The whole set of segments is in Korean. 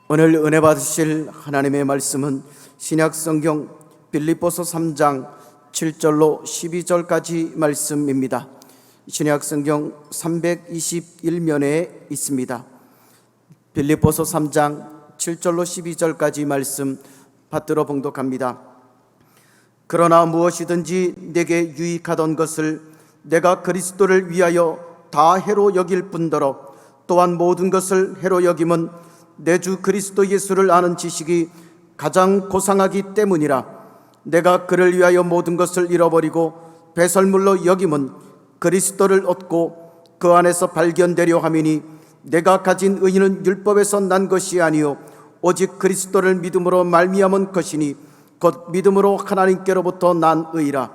오늘 은혜 받으실 하나님의 말씀은 신약성경 빌립보서 3장 7절로 12절까지 말씀입니다. 신약성경 321면에 있습니다. 빌립보서 3장 7절로 12절까지 말씀 받들어 봉독합니다. 그러나 무엇이든지 내게 유익하던 것을 내가 그리스도를 위하여 다 해로 여길 뿐더러 또한 모든 것을 해로 여김은 내 주 그리스도 예수를 아는 지식이 가장 고상하기 때문이라. 내가 그를 위하여 모든 것을 잃어버리고 배설물로 여김은 그리스도를 얻고 그 안에서 발견되려 함이니 내가 가진 의의는 율법에서 난 것이 아니요 오직 그리스도를 믿음으로 말미암은 것이니 곧 믿음으로 하나님께로부터 난 의라.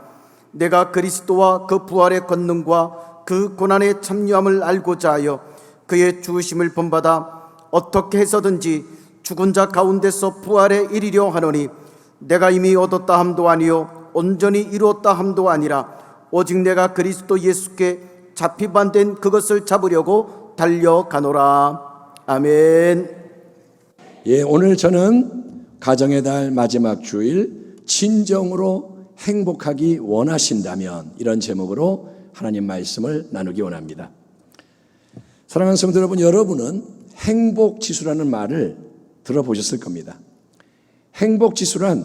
내가 그리스도와 그 부활의 권능과 그 고난의 참여함을 알고자 하여 그의 죽으심을 본받아 어떻게 해서든지 죽은 자 가운데서 부활에 이르려 하노니 내가 이미 얻었다 함도 아니요 온전히 이루었다 함도 아니라 오직 내가 그리스도 예수께 잡히반된 그것을 잡으려고 달려가노라. 아멘. 오늘 저는 가정의 달 마지막 주일 진정으로 행복하기 원하신다면 이런 제목으로 하나님 말씀을 나누기 원합니다. 사랑하는 성도 여러분, 여러분은 행복지수라는 말을 들어보셨을 겁니다. 행복지수란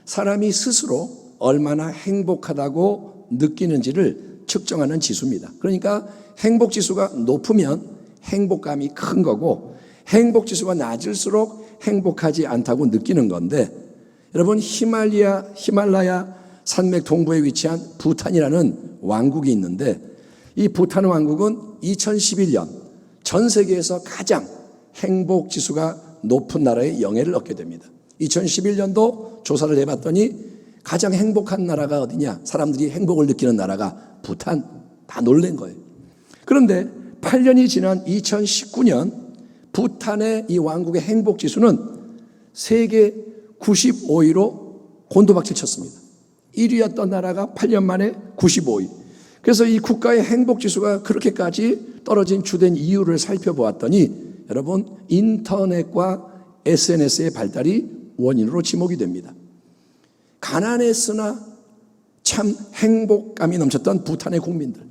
사람이 스스로 얼마나 행복하다고 느끼는지를 측정하는 지수입니다. 그러니까 행복지수가 높으면 행복감이 큰 거고 행복지수가 낮을수록 행복하지 않다고 느끼는 건데, 여러분 히말라야 산맥 동부에 위치한 부탄이라는 왕국이 있는데 이 부탄 왕국은 2011년 전 세계에서 가장 행복지수가 높은 나라의 영예를 얻게 됩니다. 2011년도 조사를 해봤더니 가장 행복한 나라가 어디냐, 사람들이 행복을 느끼는 나라가 부탄. 다 놀란 거예요. 그런데 8년이 지난 2019년 부탄의 이 왕국의 행복지수는 세계 95위로 곤두박질 쳤습니다. 1위였던 나라가 8년 만에 95위. 그래서 이 국가의 행복지수가 그렇게까지 떨어진 주된 이유를 살펴보았더니 여러분, 인터넷과 SNS의 발달이 원인으로 지목이 됩니다. 가난했으나 참 행복감이 넘쳤던 부탄의 국민들,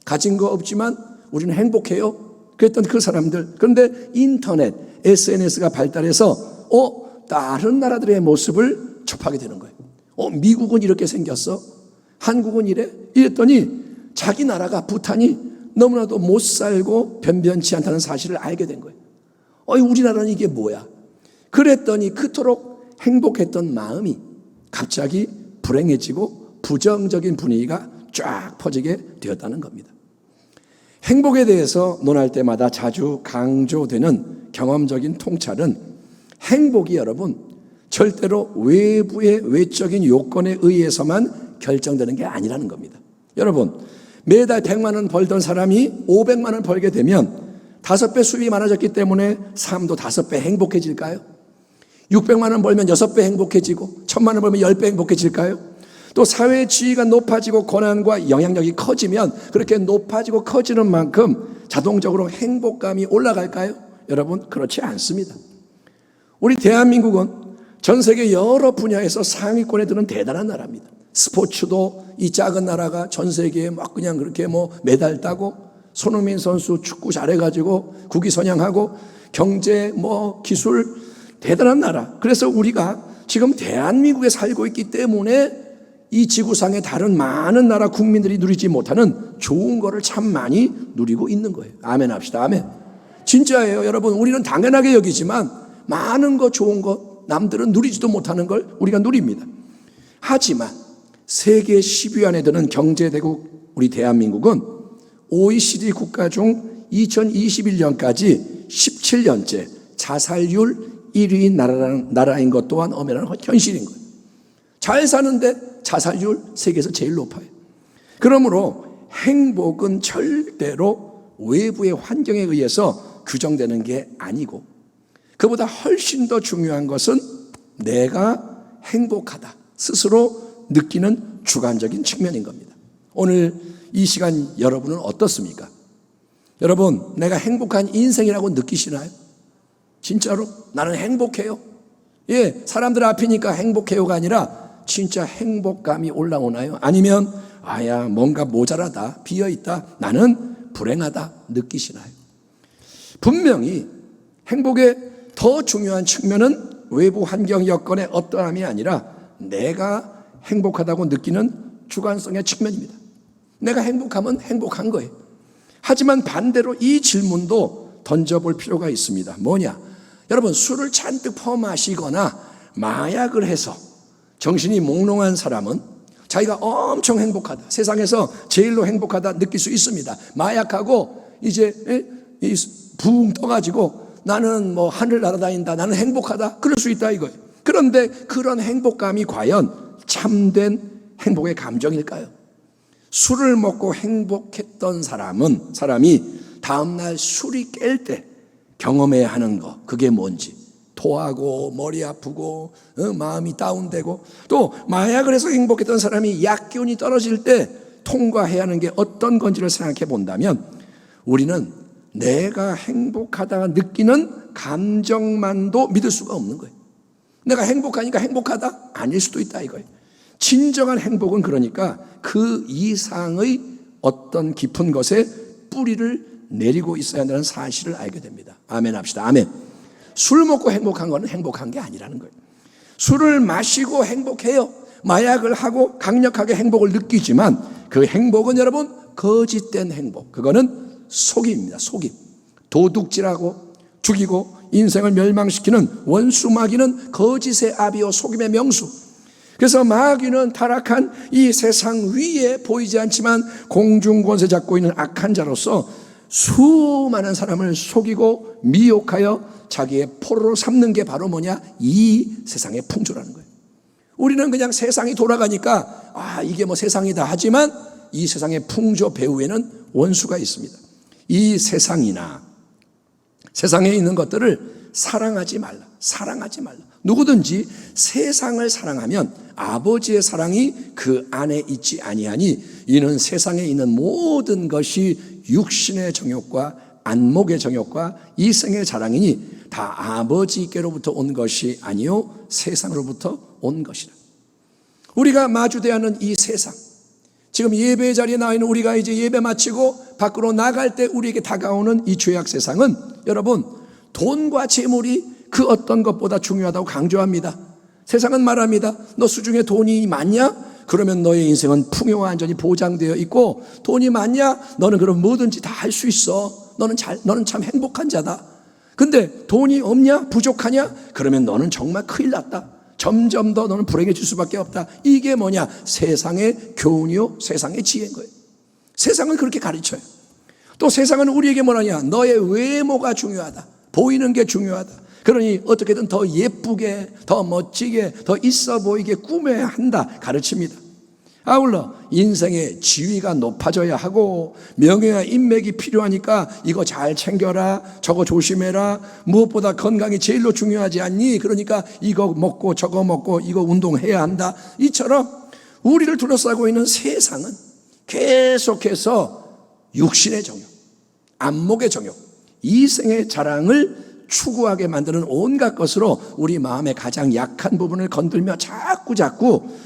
가진 거 없지만 우리는 행복해요 그랬던 그 사람들. 그런데 인터넷, SNS가 발달해서 다른 나라들의 모습을 접하게 되는 거예요. 미국은 이렇게 생겼어, 한국은 이래, 이랬더니 자기 나라가 부탄이 너무나도 못 살고 변변치 않다는 사실을 알게 된 거예요. 우리나라는 이게 뭐야? 그랬더니 그토록 행복했던 마음이 갑자기 불행해지고 부정적인 분위기가 쫙 퍼지게 되었다는 겁니다. 행복에 대해서 논할 때마다 자주 강조되는 경험적인 통찰은 행복이 여러분 절대로 외부의 외적인 요건에 의해서만 결정되는 게 아니라는 겁니다. 여러분, 매달 100만 원 벌던 사람이 500만 원 벌게 되면 5배 수입이 많아졌기 때문에 삶도 5배 행복해질까요? 600만 원 벌면 6배 행복해지고 1000만 원 벌면 10배 행복해질까요? 또 사회의 지위가 높아지고 권한과 영향력이 커지면 그렇게 높아지고 커지는 만큼 자동적으로 행복감이 올라갈까요? 여러분, 그렇지 않습니다. 우리 대한민국은 전 세계 여러 분야에서 상위권에 드는 대단한 나라입니다. 스포츠도 이 작은 나라가 전 세계에 막 그냥 그렇게 메달 따고, 손흥민 선수 축구 잘해가지고 국위선양하고, 경제 기술 대단한 나라. 그래서 우리가 지금 대한민국에 살고 있기 때문에 이 지구상의 다른 많은 나라 국민들이 누리지 못하는 좋은 거를 참 많이 누리고 있는 거예요. 아멘 합시다. 아멘. 진짜예요. 여러분, 우리는 당연하게 여기지만 많은 거, 좋은 거 남들은 누리지도 못하는 걸 우리가 누립니다. 하지만 세계 10위 안에 드는 경제대국 우리 대한민국은 OECD 국가 중 2021년까지 17년째 자살률 1위 나라인 것 또한 엄연한 현실인 거예요. 잘 사는데 자살률 세계에서 제일 높아요. 그러므로 행복은 절대로 외부의 환경에 의해서 규정되는 게 아니고, 그보다 훨씬 더 중요한 것은 내가 행복하다 스스로 느끼는 주관적인 측면인 겁니다. 오늘 이 시간 여러분은 어떻습니까? 여러분, 내가 행복한 인생이라고 느끼시나요? 진짜로 나는 행복해요. 예, 사람들 앞이니까 행복해요가 아니라 진짜 행복감이 올라오나요? 아니면 아야 뭔가 모자라다, 비어있다, 나는 불행하다 느끼시나요? 분명히 행복의 더 중요한 측면은 외부 환경 여건의 어떠함이 아니라 내가 행복하다고 느끼는 주관성의 측면입니다. 내가 행복하면 행복한 거예요. 하지만 반대로 이 질문도 던져볼 필요가 있습니다. 뭐냐? 여러분, 술을 잔뜩 퍼마시거나 마약을 해서 정신이 몽롱한 사람은 자기가 엄청 행복하다, 세상에서 제일로 행복하다 느낄 수 있습니다. 마약하고 이제 붕 떠가지고 나는 뭐 하늘 날아다닌다, 나는 행복하다, 그럴 수 있다 이거예요. 그런데 그런 행복감이 과연 참된 행복의 감정일까요? 술을 먹고 행복했던 사람이 다음날 술이 깰 때 경험해야 하는 거, 그게 뭔지, 토하고 머리 아프고 마음이 다운되고, 또 마약을 해서 행복했던 사람이 약 기운이 떨어질 때 통과해야 하는 게 어떤 건지를 생각해 본다면 우리는 내가 행복하다가 느끼는 감정만도 믿을 수가 없는 거예요. 내가 행복하니까 행복하다? 아닐 수도 있다 이거예요. 진정한 행복은 그러니까 그 이상의 어떤 깊은 것에 뿌리를 내리고 있어야 한다는 사실을 알게 됩니다. 아멘 합시다. 아멘. 술 먹고 행복한 거는 행복한 게 아니라는 거예요. 술을 마시고 행복해요. 마약을 하고 강력하게 행복을 느끼지만 그 행복은 여러분 거짓된 행복, 그거는 속임입니다. 속임. 도둑질하고 죽이고 인생을 멸망시키는 원수 마귀는 거짓의 아비요 속임의 명수. 그래서 마귀는 타락한 이 세상 위에 보이지 않지만 공중권세 잡고 있는 악한 자로서 수많은 사람을 속이고 미혹하여 자기의 포로로 삼는 게 바로 뭐냐? 이 세상의 풍조라는 거예요. 우리는 그냥 세상이 돌아가니까 이게 뭐 세상이다 하지만 이 세상의 풍조 배후에는 원수가 있습니다. 이 세상이나 세상에 있는 것들을 사랑하지 말라. 사랑하지 말라. 누구든지 세상을 사랑하면 아버지의 사랑이 그 안에 있지 아니하니 이는 세상에 있는 모든 것이 육신의 정욕과 안목의 정욕과 이생의 자랑이니 다 아버지께로부터 온 것이 아니요 세상으로부터 온 것이라. 우리가 마주대하는 이 세상, 지금 예배 자리에 나와 있는 우리가 이제 예배 마치고 밖으로 나갈 때 우리에게 다가오는 이 죄악 세상은 여러분 돈과 재물이 그 어떤 것보다 중요하다고 강조합니다. 세상은 말합니다. 너 수중에 돈이 많냐? 그러면 너의 인생은 풍요와 안전이 보장되어 있고, 돈이 많냐? 너는 그럼 뭐든지 다 할 수 있어. 너는 참 행복한 자다. 근데 돈이 없냐? 부족하냐? 그러면 너는 정말 큰일 났다. 점점 더 너는 불행해질 수밖에 없다. 이게 뭐냐? 세상의 교훈이요, 세상의 지혜인 거예요. 세상은 그렇게 가르쳐요. 또 세상은 우리에게 뭐라냐? 너의 외모가 중요하다. 보이는 게 중요하다. 그러니 어떻게든 더 예쁘게, 더 멋지게, 더 있어 보이게 꾸며야 한다 가르칩니다. 아울러 인생의 지위가 높아져야 하고 명예와 인맥이 필요하니까 이거 잘 챙겨라, 저거 조심해라, 무엇보다 건강이 제일로 중요하지 않니? 그러니까 이거 먹고 저거 먹고 이거 운동해야 한다. 이처럼 우리를 둘러싸고 있는 세상은 계속해서 육신의 정욕, 안목의 정욕, 이생의 자랑을 추구하게 만드는 온갖 것으로 우리 마음의 가장 약한 부분을 건들며 자꾸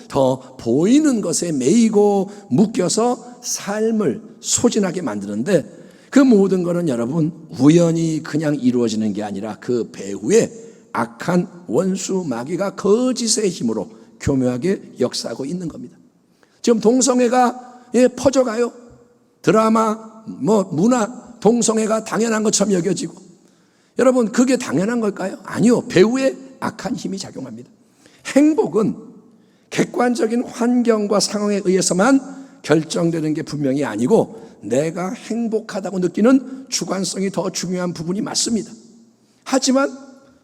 더 보이는 것에 매이고 묶여서 삶을 소진하게 만드는데, 그 모든 것은 여러분 우연히 그냥 이루어지는 게 아니라 그 배후에 악한 원수 마귀가 거짓의 힘으로 교묘하게 역사하고 있는 겁니다. 지금 동성애가 퍼져가요. 드라마, 문화, 동성애가 당연한 것처럼 여겨지고, 여러분 그게 당연한 걸까요? 아니요. 배후에 악한 힘이 작용합니다. 행복은 객관적인 환경과 상황에 의해서만 결정되는 게 분명히 아니고 내가 행복하다고 느끼는 주관성이 더 중요한 부분이 맞습니다. 하지만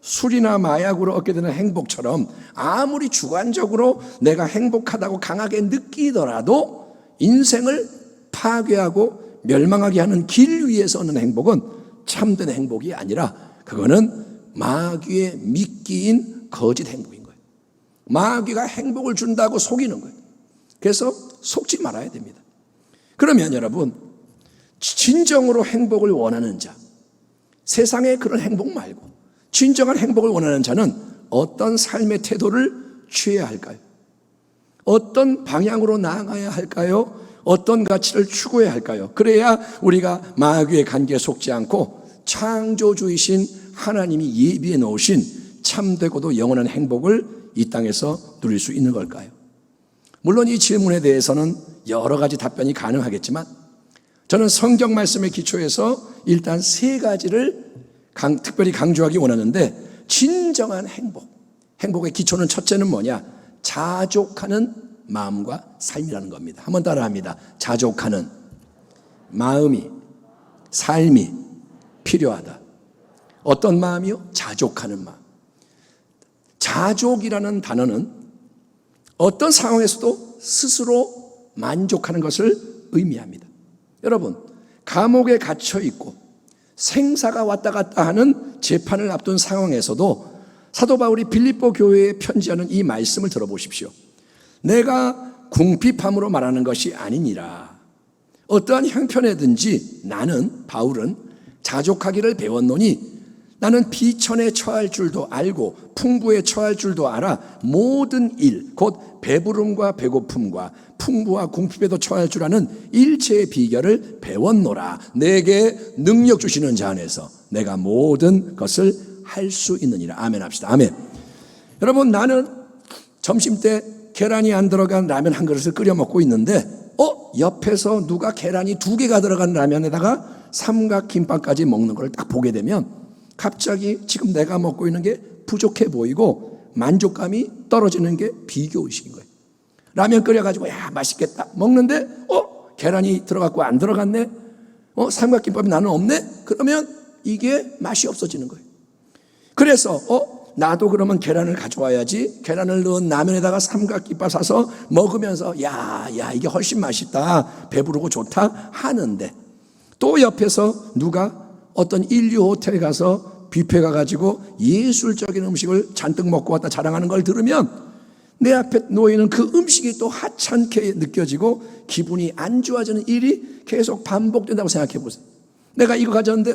술이나 마약으로 얻게 되는 행복처럼 아무리 주관적으로 내가 행복하다고 강하게 느끼더라도 인생을 파괴하고 멸망하게 하는 길 위에서 얻는 행복은 참된 행복이 아니라 그거는 마귀의 미끼인 거짓 행복인 거예요. 마귀가 행복을 준다고 속이는 거예요. 그래서 속지 말아야 됩니다. 그러면 여러분 진정으로 행복을 원하는 자, 세상의 그런 행복 말고 진정한 행복을 원하는 자는 어떤 삶의 태도를 취해야 할까요? 어떤 방향으로 나아가야 할까요? 어떤 가치를 추구해야 할까요? 그래야 우리가 마귀의 관계에 속지 않고 창조주이신 하나님이 예비해 놓으신 참되고도 영원한 행복을 이 땅에서 누릴 수 있는 걸까요? 물론 이 질문에 대해서는 여러 가지 답변이 가능하겠지만 저는 성경 말씀에 기초해서 일단 세 가지를 특별히 강조하기 원하는데, 진정한 행복의 기초는 첫째는 뭐냐? 자족하는 마음과 삶이라는 겁니다. 한번 따라합니다. 자족하는 마음이, 삶이 필요하다. 어떤 마음이요? 자족하는 마음. 자족이라는 단어는 어떤 상황에서도 스스로 만족하는 것을 의미합니다. 여러분, 감옥에 갇혀 있고 생사가 왔다 갔다 하는 재판을 앞둔 상황에서도 사도 바울이 빌립보 교회에 편지하는 이 말씀을 들어보십시오. 내가 궁핍함으로 말하는 것이 아니니라. 어떠한 형편에든지 나는, 바울은 자족하기를 배웠노니 나는 비천에 처할 줄도 알고 풍부에 처할 줄도 알아 모든 일, 곧 배부름과 배고픔과 풍부와 궁핍에도 처할 줄 아는 일체의 비결을 배웠노라. 내게 능력 주시는 자 안에서 내가 모든 것을 할 수 있느니라. 아멘 합시다. 아멘. 여러분, 나는 점심 때 계란이 안 들어간 라면 한 그릇을 끓여 먹고 있는데 옆에서 누가 계란이 2개가 들어간 라면에다가 삼각김밥까지 먹는 걸 딱 보게 되면 갑자기 지금 내가 먹고 있는 게 부족해 보이고 만족감이 떨어지는 게 비교의식인 거예요. 라면 끓여가지고 야 맛있겠다 먹는데 계란이 들어갔고 안 들어갔네, 삼각김밥이 나는 없네. 그러면 이게 맛이 없어지는 거예요. 그래서 나도 그러면 계란을 가져와야지. 계란을 넣은 라면에다가 삼각김밥 사서 먹으면서 야 이게 훨씬 맛있다, 배부르고 좋다 하는데, 또 옆에서 누가 어떤 인류 호텔에 가서 뷔페 가가지고 예술적인 음식을 잔뜩 먹고 왔다 자랑하는 걸 들으면 내 앞에 놓이는 그 음식이 또 하찮게 느껴지고 기분이 안 좋아지는 일이 계속 반복된다고 생각해 보세요. 내가 이거 가졌는데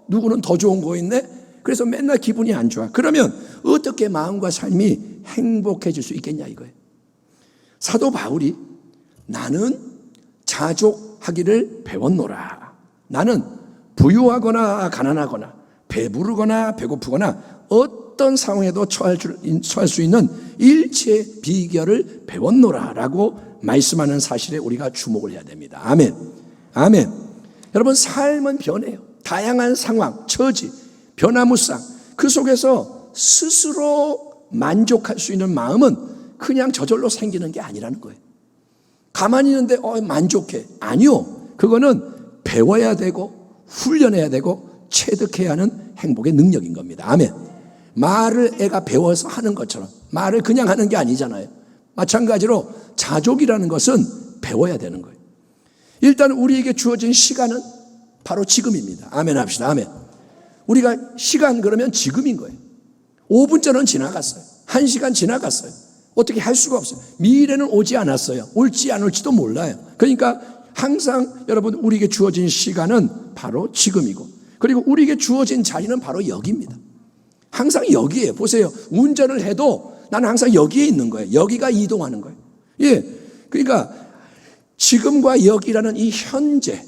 누구는 더 좋은 거 있네. 그래서 맨날 기분이 안 좋아. 그러면 어떻게 마음과 삶이 행복해질 수 있겠냐 이거예요. 사도 바울이 나는 자족하기를 배웠노라. 나는 부유하거나 가난하거나 배부르거나 배고프거나 어떤 상황에도 처할 수 있는 일체의 비결을 배웠노라 라고 말씀하는 사실에 우리가 주목을 해야 됩니다. 아멘. 아멘. 여러분, 삶은 변해요. 다양한 상황, 처지, 변화무쌍, 그 속에서 스스로 만족할 수 있는 마음은 그냥 저절로 생기는 게 아니라는 거예요. 가만히 있는데 만족해. 아니요. 그거는 배워야 되고 훈련해야 되고 체득해야 하는 행복의 능력인 겁니다. 아멘. 말을 애가 배워서 하는 것처럼 말을 그냥 하는 게 아니잖아요. 마찬가지로 자족이라는 것은 배워야 되는 거예요. 일단 우리에게 주어진 시간은 바로 지금입니다. 아멘 합시다. 아멘. 우리가 시간 그러면 지금인 거예요. 5분 전은 지나갔어요. 1시간 지나갔어요. 어떻게 할 수가 없어요. 미래는 오지 않았어요. 올지 안 올지도 몰라요. 그러니까 항상 여러분, 우리에게 주어진 시간은 바로 지금이고, 그리고 우리에게 주어진 자리는 바로 여기입니다. 항상 여기에요. 보세요. 운전을 해도 나는 항상 여기에 있는 거예요. 여기가 이동하는 거예요. 예. 그러니까 지금과 여기라는 이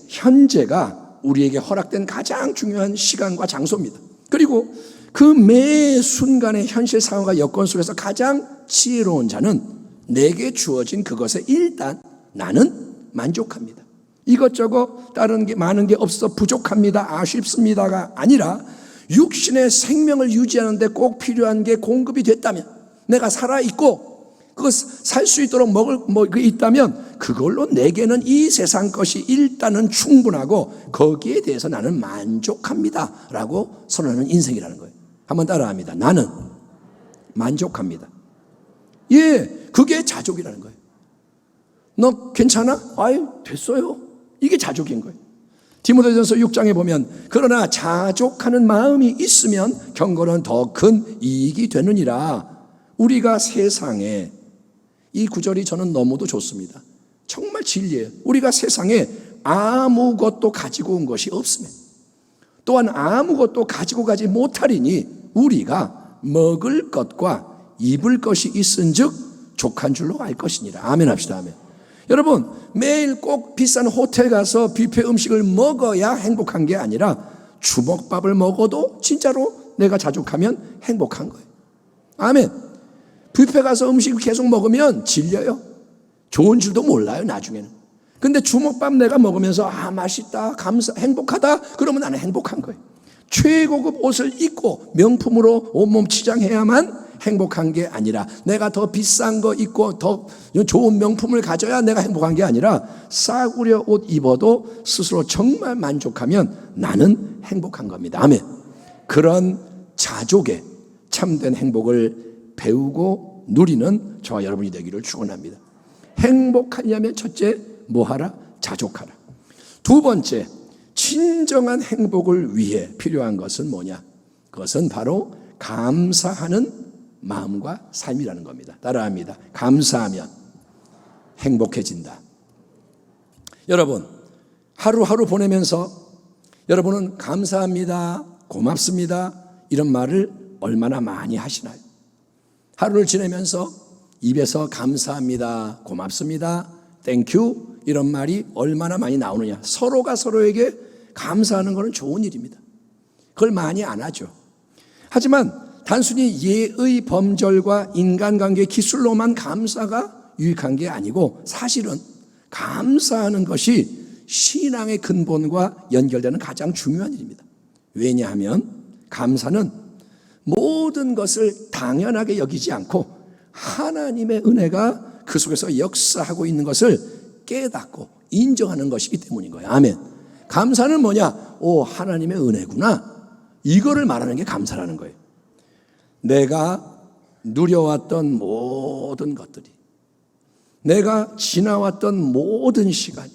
현재가 우리에게 허락된 가장 중요한 시간과 장소입니다. 그리고 그 매 순간의 현실 상황과 여건 속에서 가장 지혜로운 자는 내게 주어진 그것에 일단 나는 만족합니다. 이것저것 다른 게 많은 게 없어 부족합니다, 아쉽습니다가 아니라 육신의 생명을 유지하는 데 꼭 필요한 게 공급이 됐다면, 내가 살아있고 그거 살 수 있도록 먹을 게 있다면 그걸로 내게는 이 세상 것이 일단은 충분하고 거기에 대해서 나는 만족합니다 라고 선언하는 인생이라는 거예요. 한번 따라합니다. 나는 만족합니다. 예, 그게 자족이라는 거예요. 너 괜찮아? 아유, 됐어요. 이게 자족인 거예요. 디모데전서 6장에 보면 그러나 자족하는 마음이 있으면 경건은 더 큰 이익이 되느니라. 우리가 세상에, 이 구절이 저는 너무도 좋습니다. 정말 진리예요. 우리가 세상에 아무것도 가지고 온 것이 없으면, 또한 아무것도 가지고 가지 못하리니 우리가 먹을 것과 입을 것이 있은즉 족한 줄로 알 것이니라. 아멘 합시다. 아멘. 여러분, 매일 꼭 비싼 호텔 가서 뷔페 음식을 먹어야 행복한 게 아니라 주먹밥을 먹어도 진짜로 내가 자족하면 행복한 거예요. 아멘. 뷔페 가서 음식을 계속 먹으면 질려요. 좋은 줄도 몰라요, 나중에는. 근데 주먹밥 내가 먹으면서 맛있다, 행복하다, 그러면 나는 행복한 거예요. 최고급 옷을 입고 명품으로 온몸 치장해야만 행복한 게 아니라, 내가 더 비싼 거 입고 더 좋은 명품을 가져야 내가 행복한 게 아니라, 싸구려 옷 입어도 스스로 정말 만족하면 나는 행복한 겁니다. 아멘. 그런 자족의 참된 행복을 배우고 누리는 저와 여러분이 되기를 축원합니다. 행복하려면 첫째, 뭐하라? 자족하라. 두 번째, 진정한 행복을 위해 필요한 것은 뭐냐? 그것은 바로 감사하는 마음과 삶이라는 겁니다. 따라합니다. 감사하면 행복해진다. 여러분, 하루하루 보내면서 여러분은 감사합니다, 고맙습니다, 이런 말을 얼마나 많이 하시나요? 하루를 지내면서 입에서 감사합니다, 고맙습니다, 땡큐 이런 말이 얼마나 많이 나오느냐. 서로가 서로에게 감사하는 것은 좋은 일입니다. 그걸 많이 안 하죠. 하지만 단순히 예의 범절과 인간관계 기술로만 감사가 유익한 게 아니고, 사실은 감사하는 것이 신앙의 근본과 연결되는 가장 중요한 일입니다. 왜냐하면 감사는 모든 것을 당연하게 여기지 않고 하나님의 은혜가 그 속에서 역사하고 있는 것을 깨닫고 인정하는 것이기 때문인 거예요. 아멘. 감사는 뭐냐? 하나님의 은혜구나. 이거를 말하는 게 감사라는 거예요. 내가 누려왔던 모든 것들이, 내가 지나왔던 모든 시간이,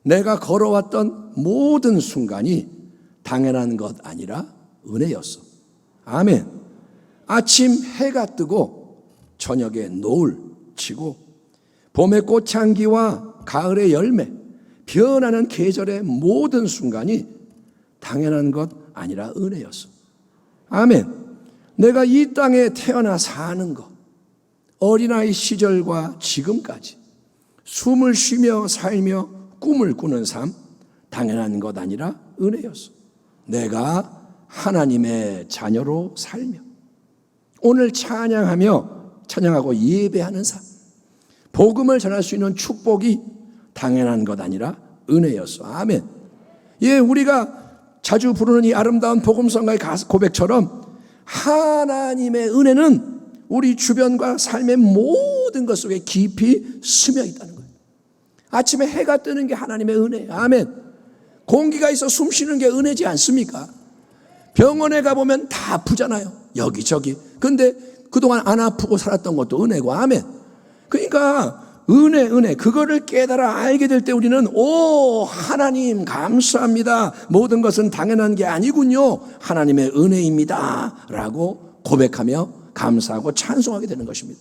내가 걸어왔던 모든 순간이 당연한 것 아니라 은혜였어. 아멘. 아침 해가 뜨고 저녁에 노을 치고 봄의 꽃향기와 가을의 열매, 변하는 계절의 모든 순간이 당연한 것 아니라 은혜였어. 아멘. 내가 이 땅에 태어나 사는 것, 어린아이 시절과 지금까지 숨을 쉬며 살며 꿈을 꾸는 삶, 당연한 것 아니라 은혜였어. 내가 하나님의 자녀로 살며 오늘 찬양하고 예배하는 삶, 복음을 전할 수 있는 축복이 당연한 것 아니라 은혜였어. 아멘. 예, 우리가 자주 부르는 이 아름다운 복음성가의 고백처럼 하나님의 은혜는 우리 주변과 삶의 모든 것 속에 깊이 스며 있다는 거예요. 아침에 해가 뜨는 게 하나님의 은혜예요. 아멘. 공기가 있어 숨 쉬는 게 은혜지 않습니까? 병원에 가보면 다 아프잖아요. 여기저기. 근데 그동안 안 아프고 살았던 것도 은혜고. 아멘. 그러니까 은혜 그거를 깨달아 알게 될 때 우리는 하나님 감사합니다, 모든 것은 당연한 게 아니군요, 하나님의 은혜입니다 라고 고백하며 감사하고 찬송하게 되는 것입니다.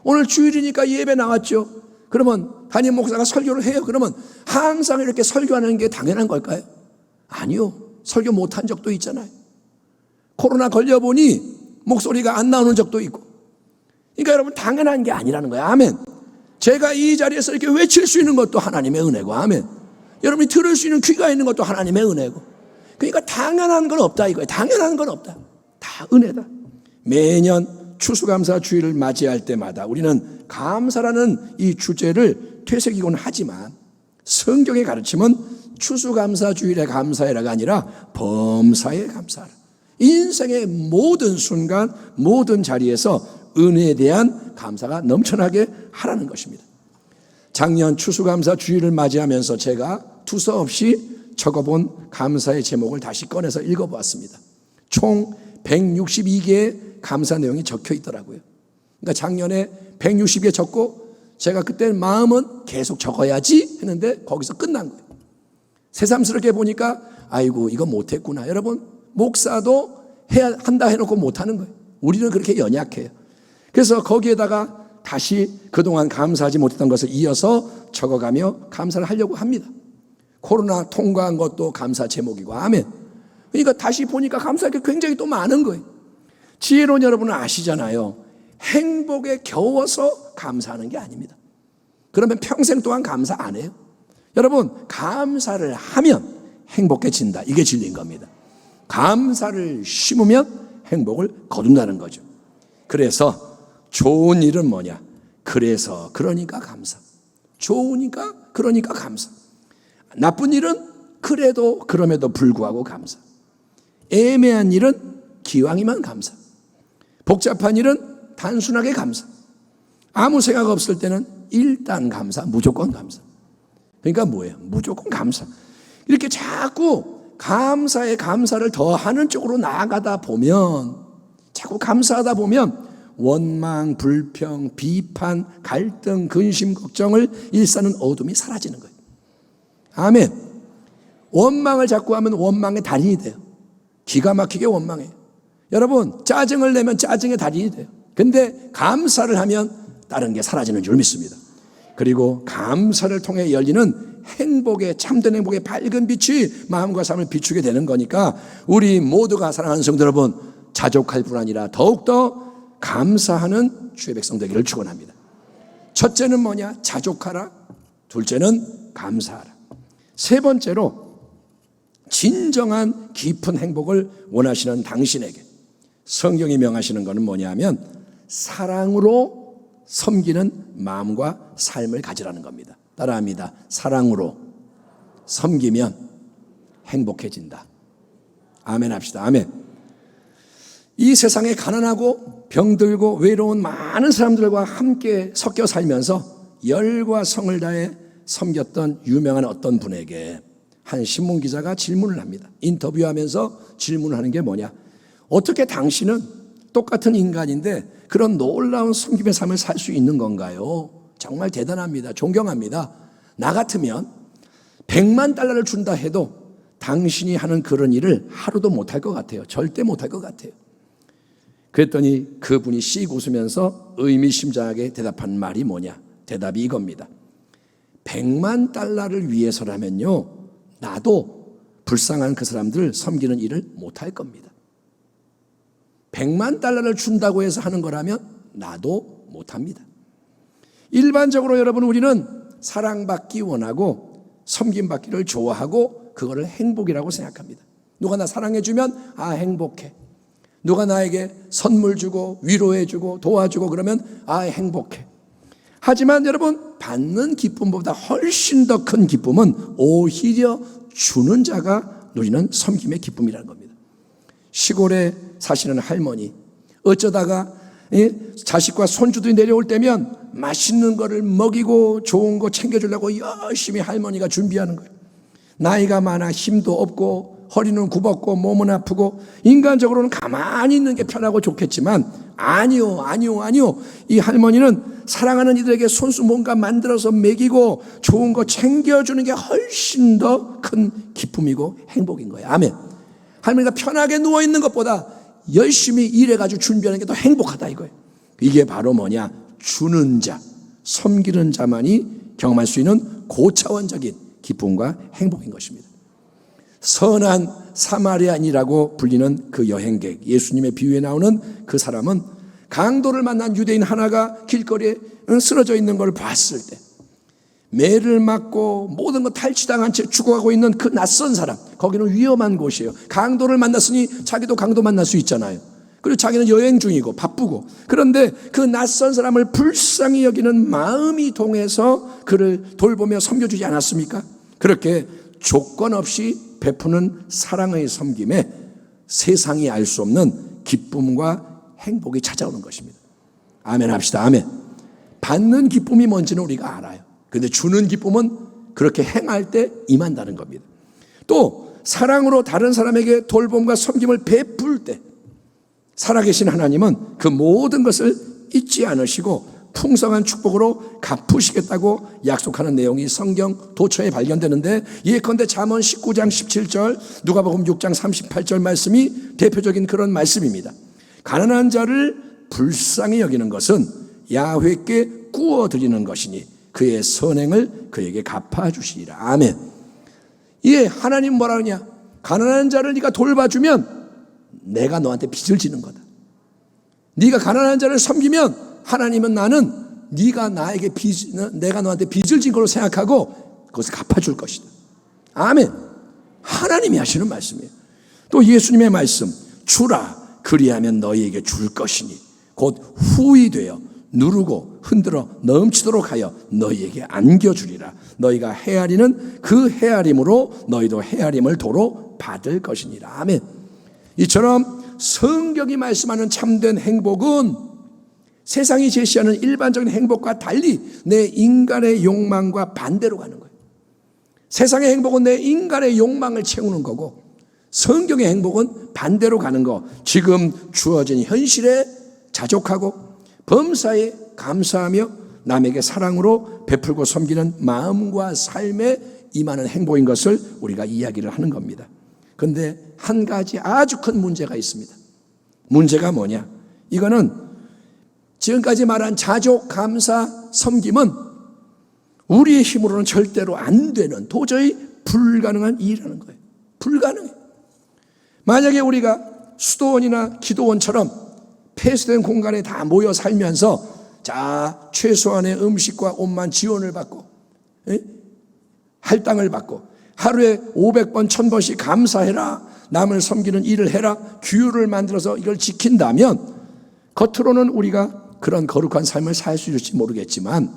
오늘 주일이니까 예배 나왔죠. 그러면 담임 목사가 설교를 해요. 그러면 항상 이렇게 설교하는 게 당연한 걸까요? 아니요. 설교 못한 적도 있잖아요. 코로나 걸려보니 목소리가 안 나오는 적도 있고. 그러니까 여러분, 당연한 게 아니라는 거예요. 아멘. 제가 이 자리에서 이렇게 외칠 수 있는 것도 하나님의 은혜고. 아멘. 여러분이 들을 수 있는 귀가 있는 것도 하나님의 은혜고. 그러니까 당연한 건 없다 이거예요. 당연한 건 없다. 다 은혜다. 매년 추수감사 주일을 맞이할 때마다 우리는 감사라는 이 주제를 되새기곤 하지만, 성경의 가르침은 추수감사 주일에 감사해라가 아니라 범사에 감사하라. 인생의 모든 순간, 모든 자리에서 은혜에 대한 감사가 넘쳐나게 하라는 것입니다. 작년 추수감사 주일을 맞이하면서 제가 두서없이 적어본 감사의 제목을 다시 꺼내서 읽어보았습니다. 총 162개의 감사 내용이 적혀 있더라고요. 그러니까 작년에 160개 적고 제가 그때 마음은 계속 적어야지 했는데 거기서 끝난 거예요. 새삼스럽게 보니까 아이고 이거 못했구나. 여러분, 목사도 한다 해놓고 못하는 거예요. 우리는 그렇게 연약해요. 그래서 거기에다가 다시 그동안 감사하지 못했던 것을 이어서 적어가며 감사를 하려고 합니다. 코로나 통과한 것도 감사 제목이고. 아멘. 그러니까 다시 보니까 감사할 게 굉장히 또 많은 거예요. 지혜로운 여러분은 아시잖아요. 행복에 겨워서 감사하는 게 아닙니다. 그러면 평생 동안 감사 안 해요? 여러분, 감사를 하면 행복해진다. 이게 진리인 겁니다. 감사를 심으면 행복을 거둔다는 거죠. 그래서 좋은 일은 뭐냐? 그래서 그러니까 감사. 좋으니까 그러니까 감사. 나쁜 일은 그래도 그럼에도 불구하고 감사. 애매한 일은 기왕이면 감사. 복잡한 일은 단순하게 감사. 아무 생각 없을 때는 일단 감사, 무조건 감사. 그러니까 뭐예요? 무조건 감사. 이렇게 자꾸 감사에 감사를 더하는 쪽으로 나아가다 보면, 자꾸 감사하다 보면 원망, 불평, 비판, 갈등, 근심, 걱정을 일사는 어둠이 사라지는 거예요. 아멘. 원망을 자꾸 하면 원망의 달인이 돼요. 기가 막히게 원망해요. 여러분, 짜증을 내면 짜증의 달인이 돼요. 근데 감사를 하면 다른 게 사라지는 줄 믿습니다. 그리고 감사를 통해 열리는 행복의, 참된 행복의 밝은 빛이 마음과 삶을 비추게 되는 거니까 우리 모두가 사랑하는 성도 여러분, 자족할 뿐 아니라 더욱더 감사하는 주의 백성 되기를 축원합니다. 첫째는 뭐냐? 자족하라. 둘째는 감사하라. 세 번째로 진정한 깊은 행복을 원하시는 당신에게 성경이 명하시는 것은 뭐냐면 사랑으로 섬기는 마음과 삶을 가지라는 겁니다. 따라합니다. 사랑으로 섬기면 행복해진다. 아멘 합시다. 아멘. 이 세상에 가난하고 병들고 외로운 많은 사람들과 함께 섞여 살면서 열과 성을 다해 섬겼던 유명한 어떤 분에게 한 신문기자가 질문을 합니다. 인터뷰하면서 질문을 하는 게 뭐냐? 어떻게 당신은 똑같은 인간인데 그런 놀라운 섬김의 삶을 살 수 있는 건가요? 정말 대단합니다. 존경합니다. 나 같으면 100만 달러를 준다 해도 당신이 하는 그런 일을 하루도 못할 것 같아요. 절대 못할 것 같아요. 그랬더니 그분이 씩 웃으면서 의미심장하게 대답한 말이 뭐냐? 대답이 이겁니다. 100만 달러를 위해서라면요, 나도 불쌍한 그 사람들 섬기는 일을 못할 겁니다. 100만 달러를 준다고 해서 하는 거라면 나도 못합니다. 일반적으로 여러분, 우리는 사랑받기 원하고 섬김받기를 좋아하고 그거를 행복이라고 생각합니다. 누가 나 사랑해주면 아 행복해. 누가 나에게 선물 주고 위로해 주고 도와주고 그러면 아 행복해. 하지만 여러분, 받는 기쁨보다 훨씬 더 큰 기쁨은 오히려 주는 자가 누리는 섬김의 기쁨이라는 겁니다. 시골에 사시는 할머니, 어쩌다가 자식과 손주들이 내려올 때면 맛있는 거를 먹이고 좋은 거 챙겨주려고 열심히 할머니가 준비하는 거예요. 나이가 많아 힘도 없고 허리는 굽었고 몸은 아프고 인간적으로는 가만히 있는 게 편하고 좋겠지만 아니요. 이 할머니는 사랑하는 이들에게 손수 뭔가 만들어서 먹이고 좋은 거 챙겨주는 게 훨씬 더 큰 기쁨이고 행복인 거예요. 아멘. 할머니가 편하게 누워있는 것보다 열심히 일해가지고 준비하는 게 더 행복하다 이거예요. 이게 바로 뭐냐? 주는 자, 섬기는 자만이 경험할 수 있는 고차원적인 기쁨과 행복인 것입니다. 선한 사마리아인이라고 불리는 그 여행객, 예수님의 비유에 나오는 그 사람은 강도를 만난 유대인 하나가 길거리에 쓰러져 있는 걸 봤을 때 매를 맞고 모든 거 탈취당한 채 죽어가고 있는 그 낯선 사람, 거기는 위험한 곳이에요. 강도를 만났으니 자기도 강도 만날 수 있잖아요. 그리고 자기는 여행 중이고 바쁘고, 그런데 그 낯선 사람을 불쌍히 여기는 마음이 동해서 그를 돌보며 섬겨주지 않았습니까? 그렇게 조건 없이 베푸는 사랑의 섬김에 세상이 알 수 없는 기쁨과 행복이 찾아오는 것입니다. 아멘 합시다. 아멘. 받는 기쁨이 뭔지는 우리가 알아요. 그런데 주는 기쁨은 그렇게 행할 때 임한다는 겁니다. 또 사랑으로 다른 사람에게 돌봄과 섬김을 베풀 때 살아계신 하나님은 그 모든 것을 잊지 않으시고 풍성한 축복으로 갚으시겠다고 약속하는 내용이 성경 도처에 발견되는데, 예컨대 잠언 19장 17절, 누가복음 6장 38절 말씀이 대표적인 그런 말씀입니다. 가난한 자를 불쌍히 여기는 것은 야훼께 구워드리는 것이니 그의 선행을 그에게 갚아주시리라. 아멘. 예, 하나님 뭐라 그러냐? 가난한 자를 네가 돌봐주면 내가 너한테 빚을 지는 거다. 네가 가난한 자를 섬기면 하나님은 나는 네가 내가 너한테 빚을 진 걸로 생각하고 그것을 갚아줄 것이다. 아멘. 하나님이 하시는 말씀이에요. 또 예수님의 말씀, 주라 그리하면 너희에게 줄 것이니 곧 후히 되어 누르고 흔들어 넘치도록 하여 너희에게 안겨주리라. 너희가 헤아리는 그 헤아림으로 너희도 헤아림을 도로 받을 것이니라. 아멘. 이처럼 성경이 말씀하는 참된 행복은 세상이 제시하는 일반적인 행복과 달리 내 인간의 욕망과 반대로 가는 거예요. 세상의 행복은 내 인간의 욕망을 채우는 거고, 성경의 행복은 반대로 가는 거. 지금 주어진 현실에 자족하고 범사에 감사하며 남에게 사랑으로 베풀고 섬기는 마음과 삶에 임하는 행복인 것을 우리가 이야기를 하는 겁니다. 그런데 한 가지 아주 큰 문제가 있습니다. 문제가 뭐냐? 이거는 지금까지 말한 자족, 감사, 섬김은 우리의 힘으로는 절대로 안 되는, 도저히 불가능한 일이라는 거예요. 불가능해. 만약에 우리가 수도원이나 기도원처럼 폐쇄된 공간에 다 모여 살면서 자, 최소한의 음식과 옷만 지원을 받고 할당을 받고 하루에 500번 1000번씩 감사해라, 남을 섬기는 일을 해라, 규율을 만들어서 이걸 지킨다면 겉으로는 우리가 그런 거룩한 삶을 살 수 있을지 모르겠지만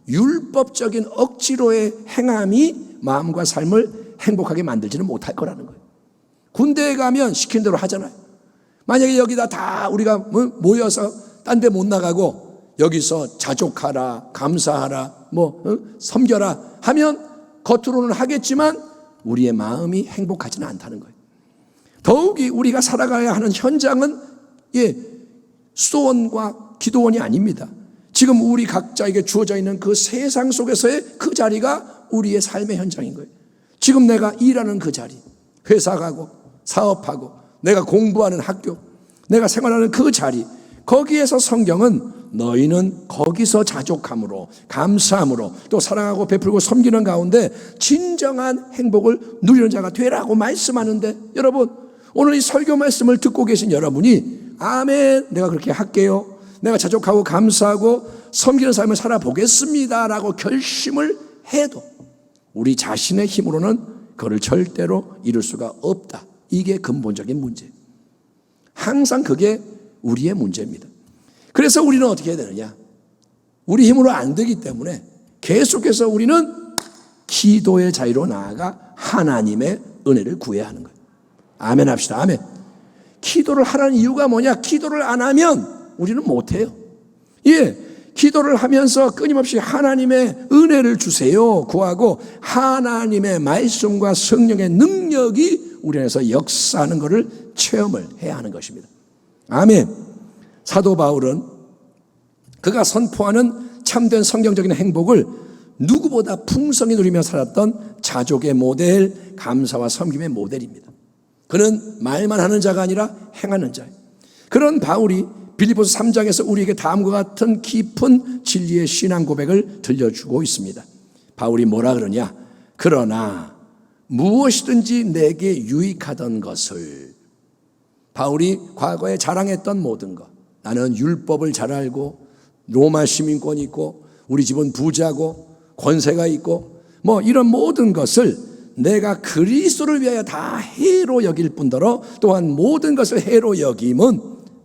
율법적인 억지로의 행함이 마음과 삶을 행복하게 만들지는 못할 거라는 거예요. 군대에 가면 시킨 대로 하잖아요. 만약에 여기다 다 우리가 모여서 딴 데 못 나가고 여기서 자족하라, 감사하라, 섬겨라 하면 겉으로는 하겠지만 우리의 마음이 행복하지는 않다는 거예요. 더욱이 우리가 살아가야 하는 현장은 수도원과 기도원이 아닙니다. 지금 우리 각자에게 주어져 있는 그 세상 속에서의 그 자리가 우리의 삶의 현장인 거예요. 지금 내가 일하는 그 자리, 회사 가고 사업하고 내가 공부하는 학교, 내가 생활하는 그 자리, 거기에서 성경은 너희는 거기서 자족함으로 감사함으로 또 사랑하고 베풀고 섬기는 가운데 진정한 행복을 누리는 자가 되라고 말씀하는데, 여러분 오늘 이 설교 말씀을 듣고 계신 여러분이 아멘, 내가 그렇게 할게요, 내가 자족하고 감사하고 섬기는 삶을 살아보겠습니다 라고 결심을 해도 우리 자신의 힘으로는 그걸 절대로 이룰 수가 없다. 이게 근본적인 문제. 항상 그게 우리의 문제입니다. 그래서 우리는 어떻게 해야 되느냐? 우리 힘으로 안 되기 때문에 계속해서 우리는 기도의 자리로 나아가 하나님의 은혜를 구해야 하는 거예요. 아멘 합시다. 아멘. 기도를 하라는 이유가 뭐냐? 기도를 안 하면 우리는 못해요. 기도를 하면서 끊임없이 하나님의 은혜를 주세요 구하고 하나님의 말씀과 성령의 능력이 우리 안에서 역사하는 것을 체험을 해야 하는 것입니다. 아멘. 사도 바울은 그가 선포하는 참된 성경적인 행복을 누구보다 풍성히 누리며 살았던 자족의 모델, 감사와 섬김의 모델입니다. 그는 말만 하는 자가 아니라 행하는 자예요. 그런 바울이 빌립보서 3장에서 우리에게 다음과 같은 깊은 진리의 신앙 고백을 들려주고 있습니다. 바울이 뭐라 그러냐? 그러나 무엇이든지 내게 유익하던 것을, 바울이 과거에 자랑했던 모든 것, 나는 율법을 잘 알고 로마 시민권이 있고 우리 집은 부자고 권세가 있고 이런 모든 것을 내가 그리스도를 위하여 다 해로 여길 뿐더러 또한 모든 것을 해로 여김은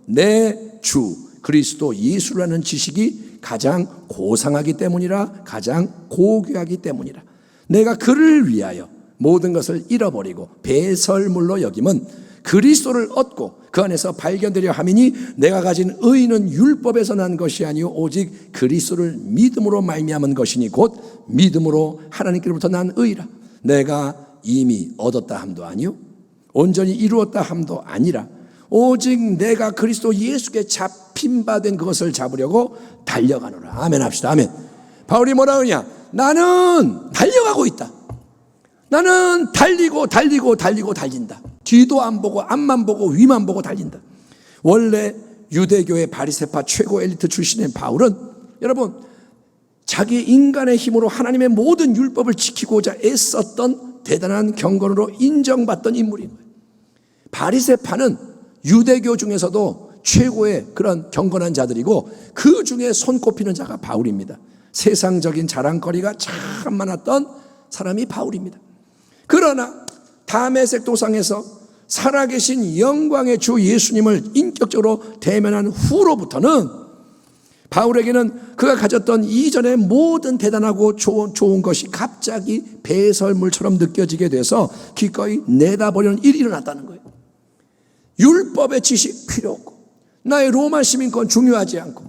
내 주 그리스도 예수라는 지식이 가장 고상하기 때문이라, 가장 고귀하기 때문이라. 내가 그를 위하여 모든 것을 잃어버리고 배설물로 여김은 그리스도를 얻고 그 안에서 발견되려 함이니 내가 가진 의는 율법에서 난 것이 아니요 오직 그리스도를 믿음으로 말미암은 것이니 곧 믿음으로 하나님께로부터 난 의라. 내가 이미 얻었다 함도 아니요 온전히 이루었다 함도 아니라 오직 내가 그리스도 예수께 잡힌 바 된 그것을 잡으려고 달려가노라. 아멘 합시다. 아멘. 바울이 뭐라 그러냐? 나는 달려가고 있다. 나는 달리고 달린다. 뒤도 안 보고 앞만 보고 위만 보고 달린다. 원래 유대교의 바리새파 최고 엘리트 출신의 바울은 여러분 자기 인간의 힘으로 하나님의 모든 율법을 지키고자 애썼던 대단한 경건으로 인정받던 인물인 거예요. 바리새파는 유대교 중에서도 최고의 그런 경건한 자들이고 그 중에 손꼽히는 자가 바울입니다. 세상적인 자랑거리가 참 많았던 사람이 바울입니다. 그러나 다메섹 도상에서 살아계신 영광의 주 예수님을 인격적으로 대면한 후로부터는 바울에게는 그가 가졌던 이전의 모든 대단하고 좋은 것이 갑자기 배설물처럼 느껴지게 돼서 기꺼이 내다버리는 일이 일어났다는 거예요. 율법의 지식 필요 없고 나의 로마 시민권 중요하지 않고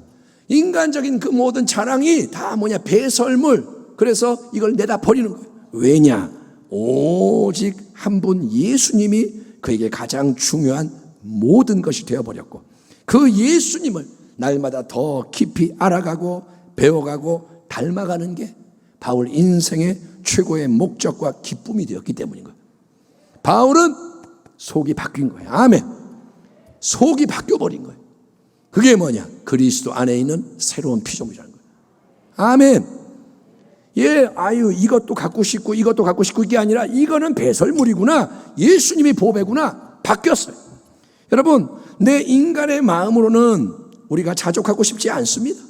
인간적인 그 모든 자랑이 다 배설물. 그래서 이걸 내다버리는 거예요. 왜냐? 오직 한 분 예수님이 그에게 가장 중요한 모든 것이 되어버렸고 그 예수님을 날마다 더 깊이 알아가고 배워가고 닮아가는 게 바울 인생의 최고의 목적과 기쁨이 되었기 때문인 거예요. 바울은 속이 바뀐 거예요. 아멘. 속이 바뀌어버린 거예요. 그게 뭐냐? 그리스도 안에 있는 새로운 피조물이라는 거예요. 아멘. 이것도 갖고 싶고 이것도 갖고 싶고 이게 아니라 이거는 배설물이구나. 예수님이 보배구나. 바뀌었어요. 여러분, 내 인간의 마음으로는 우리가 자족하고 싶지 않습니다.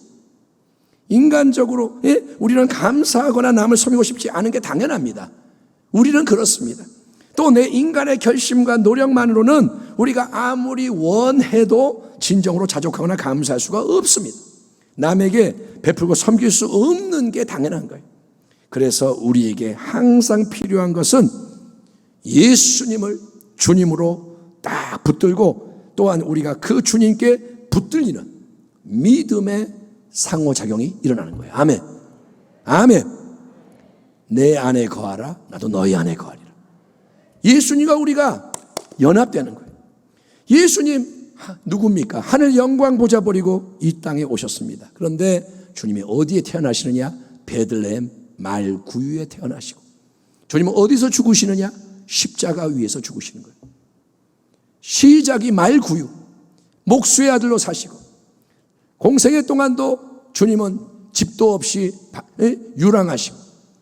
인간적으로 우리는 감사하거나 남을 섬기고 싶지 않은 게 당연합니다. 우리는 그렇습니다. 또 내 인간의 결심과 노력만으로는 우리가 아무리 원해도 진정으로 자족하거나 감사할 수가 없습니다. 남에게 베풀고 섬길 수 없는 게 당연한 거예요. 그래서 우리에게 항상 필요한 것은 예수님을 주님으로 딱 붙들고 또한 우리가 그 주님께 붙들리는 믿음의 상호작용이 일어나는 거예요. 아멘. 아멘. 내 안에 거하라. 나도 너희 안에 거하리라. 예수님과 우리가 연합되는 거예요. 예수님 누굽니까? 하늘 영광 보좌 버리고 이 땅에 오셨습니다. 그런데 주님이 어디에 태어나시느냐? 베들레헴 말구유에 태어나시고 주님은 어디서 죽으시느냐? 십자가 위에서 죽으시는 거예요. 시작이 말구유, 목수의 아들로 사시고 공생애 동안도 주님은 집도 없이 유랑하시고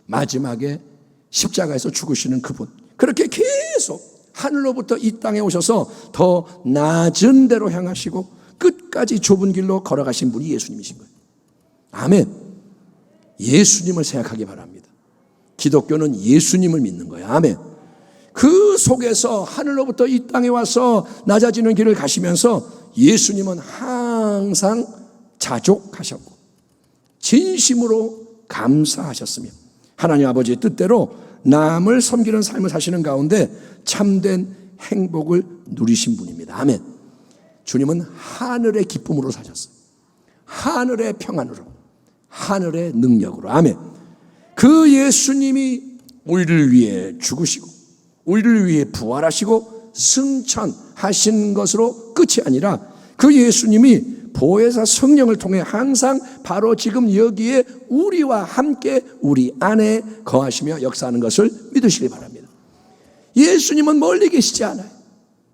마지막에 십자가에서 죽으시는 그분. 그렇게 계속 하늘로부터 이 땅에 오셔서 더 낮은 데로 향하시고 끝까지 좁은 길로 걸어가신 분이 예수님이신 거예요. 아멘. 예수님을 생각하기 바랍니다. 기독교는 예수님을 믿는 거예요. 아멘. 그 속에서 하늘로부터 이 땅에 와서 낮아지는 길을 가시면서 예수님은 항상 자족하셨고 진심으로 감사하셨으며 하나님 아버지의 뜻대로 남을 섬기는 삶을 사시는 가운데 참된 행복을 누리신 분입니다. 아멘. 주님은 하늘의 기쁨으로 사셨어요. 하늘의 평안으로, 하늘의 능력으로. 아멘. 그 예수님이 우리를 위해 죽으시고 우리를 위해 부활하시고 승천하신 것으로 끝이 아니라 그 예수님이 보혜사 성령을 통해 항상 바로 지금 여기에 우리와 함께 우리 안에 거하시며 역사하는 것을 믿으시기 바랍니다. 예수님은 멀리 계시지 않아요.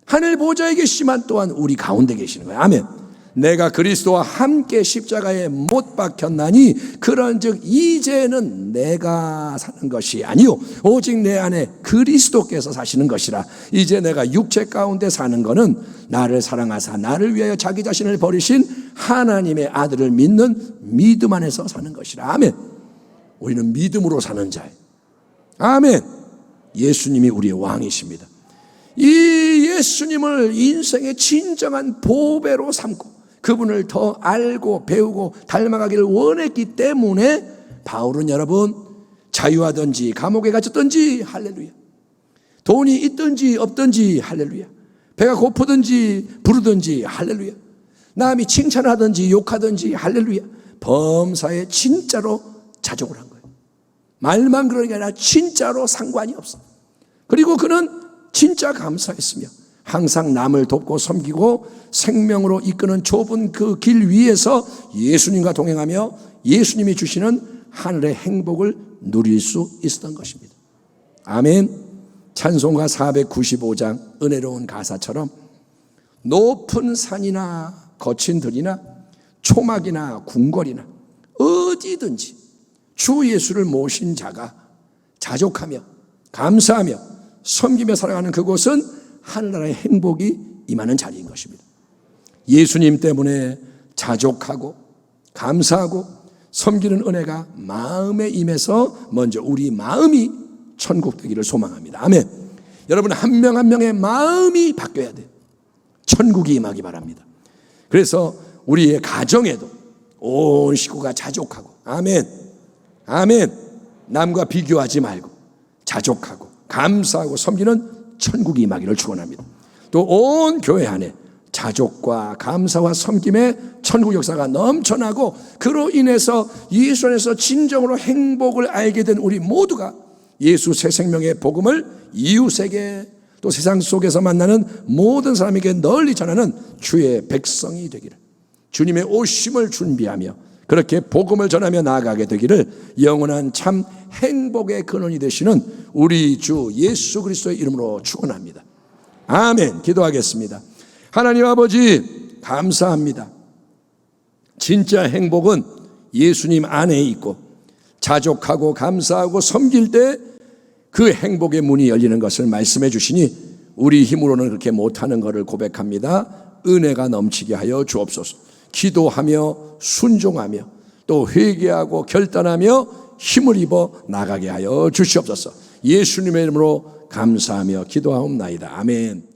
하늘 보좌에 계시지만 또한 우리 가운데 계시는 거예요. 아멘. 내가 그리스도와 함께 십자가에 못 박혔나니 그런즉 이제는 내가 사는 것이 아니요 오직 내 안에 그리스도께서 사시는 것이라. 이제 내가 육체 가운데 사는 것은 나를 사랑하사 나를 위하여 자기 자신을 버리신 하나님의 아들을 믿는 믿음 안에서 사는 것이라. 아멘. 우리는 믿음으로 사는 자예요. 아멘. 예수님이 우리의 왕이십니다. 이 예수님을 인생의 진정한 보배로 삼고 그분을 더 알고 배우고 닮아가기를 원했기 때문에 바울은 여러분 자유하든지 감옥에 갇혔든지 할렐루야, 돈이 있든지 없든지 할렐루야, 배가 고프든지 부르든지 할렐루야, 남이 칭찬하든지 욕하든지 할렐루야, 범사에 진짜로 자족을 한 거예요. 말만 그러는 게 아니라 진짜로 상관이 없어. 그리고 그는 진짜 감사했으며 항상 남을 돕고 섬기고 생명으로 이끄는 좁은 그 길 위에서 예수님과 동행하며 예수님이 주시는 하늘의 행복을 누릴 수 있었던 것입니다. 아멘. 찬송가 495장 은혜로운 가사처럼 높은 산이나 거친 들이나 초막이나 궁궐이나 어디든지 주 예수를 모신 자가 자족하며 감사하며 섬기며 살아가는 그곳은 하늘나라의 행복이 임하는 자리인 것입니다. 예수님 때문에 자족하고 감사하고 섬기는 은혜가 마음에 임해서 먼저 우리 마음이 천국 되기를 소망합니다. 아멘. 여러분 한 명 한 명의 마음이 바뀌어야 돼요. 천국이 임하기 바랍니다. 그래서 우리의 가정에도 온 식구가 자족하고 아멘 아멘 남과 비교하지 말고 자족하고 감사하고 섬기는 천국이 임하기를 축원합니다. 또 온 교회 안에 자족과 감사와 섬김의 천국 역사가 넘쳐나고 그로 인해서 예수 안에서 진정으로 행복을 알게 된 우리 모두가 예수 새 생명의 복음을 이웃에게 또 세상 속에서 만나는 모든 사람에게 널리 전하는 주의 백성이 되기를, 주님의 오심을 준비하며 그렇게 복음을 전하며 나아가게 되기를 영원한 참 행복의 근원이 되시는 우리 주 예수 그리스도의 이름으로 축원합니다. 아멘. 기도하겠습니다. 하나님 아버지 감사합니다. 진짜 행복은 예수님 안에 있고 자족하고 감사하고 섬길 때 그 행복의 문이 열리는 것을 말씀해 주시니 우리 힘으로는 그렇게 못하는 것을 고백합니다. 은혜가 넘치게 하여 주옵소서. 기도하며 순종하며 또 회개하고 결단하며 힘을 입어 나가게 하여 주시옵소서. 예수님의 이름으로 감사하며 기도하옵나이다. 아멘.